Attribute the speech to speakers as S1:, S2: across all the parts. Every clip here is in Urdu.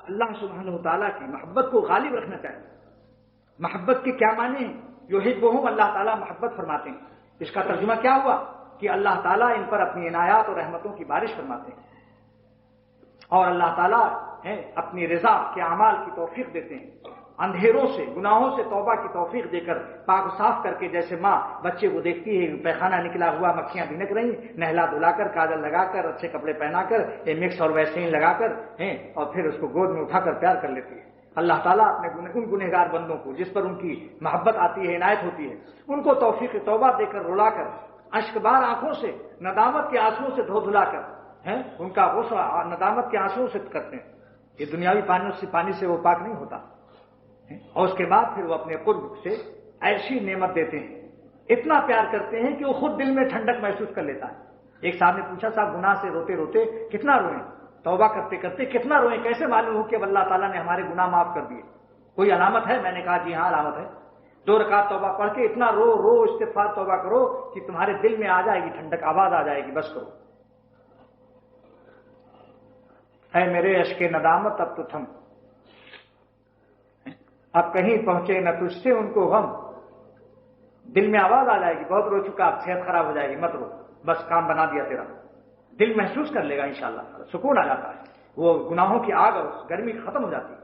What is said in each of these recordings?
S1: اللہ سبحانہ تعالیٰ کی محبت کو غالب رکھنا چاہیے۔ محبت کے کیا معنی ہیں؟ یحبہم، اللہ تعالیٰ محبت فرماتے ہیں۔ اس کا ترجمہ کیا ہوا کہ اللہ تعالیٰ ان پر اپنی عنایات اور رحمتوں کی بارش فرماتے ہیں، اور اللہ تعالیٰ اپنی رضا کے اعمال کی توفیق دیتے ہیں، اندھیروں سے گناہوں سے توبہ کی توفیق دے کر پاک صاف کر کے، جیسے ماں بچے کو دیکھتی ہے پیخانہ نکلا ہوا، مکھیاں بھنک رہی، نہلا دھلا کر کاجل لگا کر اچھے کپڑے پہنا کر مکس اور ویسلین لگا کر اور پھر اس کو گود میں اٹھا کر پیار کر لیتی ہے۔ اللہ تعالیٰ اپنے ان گنہگار بندوں کو جس پر ان کی محبت آتی ہے، عنایت ہوتی ہے، ان کو توفیق توبہ دے کر رلا کر اشکبار آنکھوں سے ندامت کے آنسوؤں سے دھو دھلا کر ان کا غسل ندامت کے آنسوؤں سے کرتے ہیں۔ یہ دنیاوی پانی سے وہ پاک نہیں ہوتا، اور اس کے بعد پھر وہ اپنے قرب سے ایسی نعمت دیتے ہیں، اتنا پیار کرتے ہیں کہ وہ خود دل میں ٹھنڈک محسوس کر لیتا ہے۔ ایک صاحب نے پوچھا، صاحب گناہ سے روتے روتے کتنا روئیں، توبہ کرتے کرتے کتنا روئیں، کیسے معلوم ہو کہ اب اللہ تعالیٰ نے ہمارے گناہ معاف کر دیے؟ کوئی علامت ہے؟ میں نے کہا جی ہاں علامت ہے، 2 رکعت توبہ پڑھ کے اتنا رو استغفار توبہ کرو کہ تمہارے دل میں آ جائے گی ٹھنڈک، آواز آ جائے گی بس کرو۔ اے میرے اشک ندامت اب تو تھم، اب کہیں پہنچے نہ تجھ سے ان کو غم، دل میں آواز آ جائے گی بہت رو چکا، اب صحت خراب ہو جائے گی، مت رو، بس کام بنا دیا تیرا، دل محسوس کر لے گا انشاءاللہ، سکون آ جاتا ہے، وہ گناہوں کی آگ اور گرمی ختم ہو جاتی ہے۔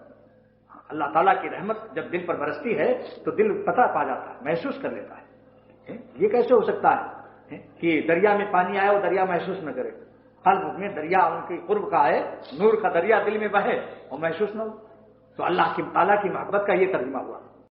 S1: اللہ تعالیٰ کی رحمت جب دل پر برستی ہے تو دل پتہ پا جاتا ہے، محسوس کر لیتا ہے۔ یہ کیسے ہو سکتا ہے کہ دریا میں پانی آئے اور دریا محسوس نہ کرے؟ قلب میں دریا ان کے قرب کا آئے، نور کا دریا دل میں بہے اور محسوس نہ ہو؟ تو اللہ کی تعالیٰ کی محبت کا یہ ترجمہ ہوا۔